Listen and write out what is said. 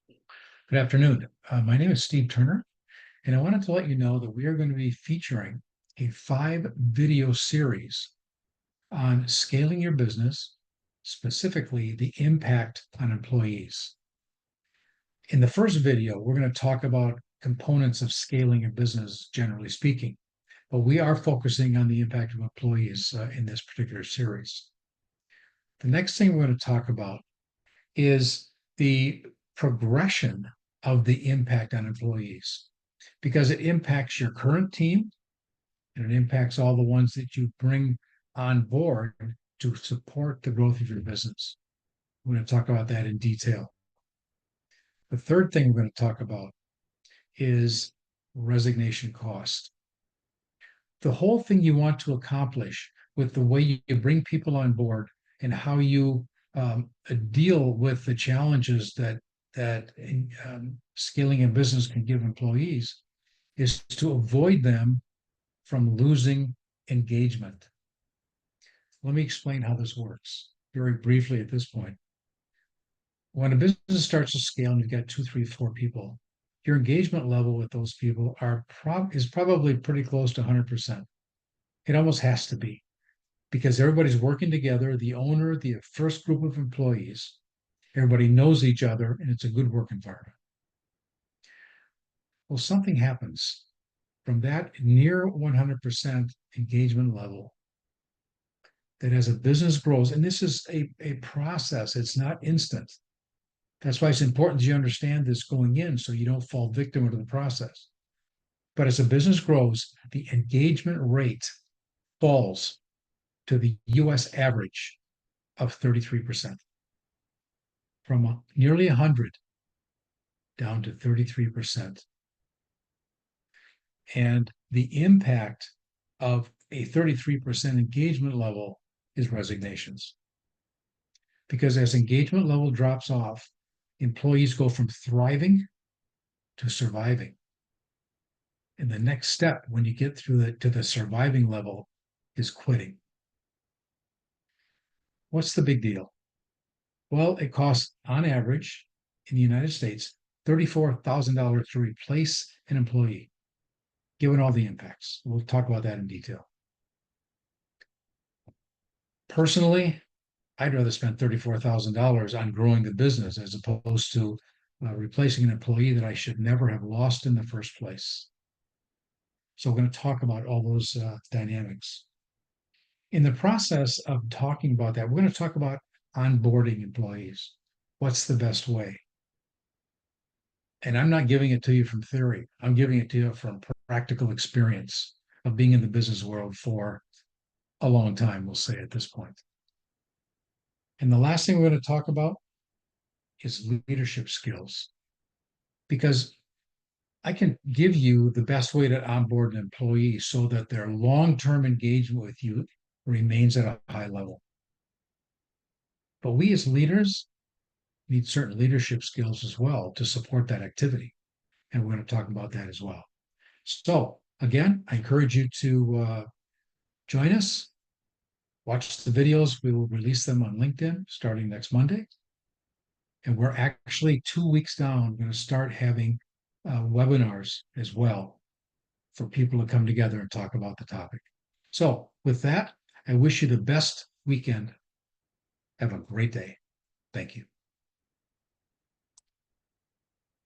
Good afternoon. My name is Steve Turner, and I wanted to let you know that we are going to be featuring a 5 video series on scaling your business, specifically the impact on employees. In the first video, we're going to talk about components of scaling a business, generally speaking, but we are focusing on the impact of employees in this particular series. The next thing we're going to talk about is the progression of the impact on employees because it impacts your current team and it impacts all the ones that you bring on board to support the growth of your business. We're going to talk about that in detail. The third thing we're going to talk about is resignation cost. The whole thing you want to accomplish with the way you bring people on board and how you deal with the challenges that scaling a business can give employees is to avoid them from losing engagement. Let me explain how this works very briefly at this point. When a business starts to scale and you've got 2, 3, 4 people, your engagement level with those people is probably pretty close to 100%. It almost has to be because everybody's working together, the owner, the first group of employees, everybody knows each other, and it's a good work environment. Well, something happens from that near 100% engagement level that as a business grows, and this is a process, it's not instant. That's why it's important that you understand this going in so you don't fall victim to the process. But as a business grows, the engagement rate falls to the US average of 33%, from nearly 100 down to 33%. And the impact of a 33% engagement level is resignations. Because as engagement level drops off, employees go from thriving to surviving. And the next step when you get through to the surviving level is quitting. What's the big deal? Well, it costs on average in the United States $34,000 to replace an employee, given all the impacts. We'll talk about that in detail. Personally, I'd rather spend $34,000 on growing the business as opposed to replacing an employee that I should never have lost in the first place. So we're going to talk about all those dynamics. In the process of talking about that, we're going to talk about onboarding employees. What's the best way? And I'm not giving it to you from theory. I'm giving it to you from practical experience of being in the business world for a long time, we'll say at this point. And the last thing we're going to talk about is leadership skills. Because I can give you the best way to onboard an employee so that their long-term engagement with you remains at a high level. But we as leaders need certain leadership skills as well to support that activity. And we're going to talk about that as well. So again, I encourage you to join us, watch the videos. We will release them on LinkedIn starting next Monday. And we're actually 2 weeks down, going to start having webinars as well for people to come together and talk about the topic. So with that, I wish you the best weekend. Have a great day. Thank you.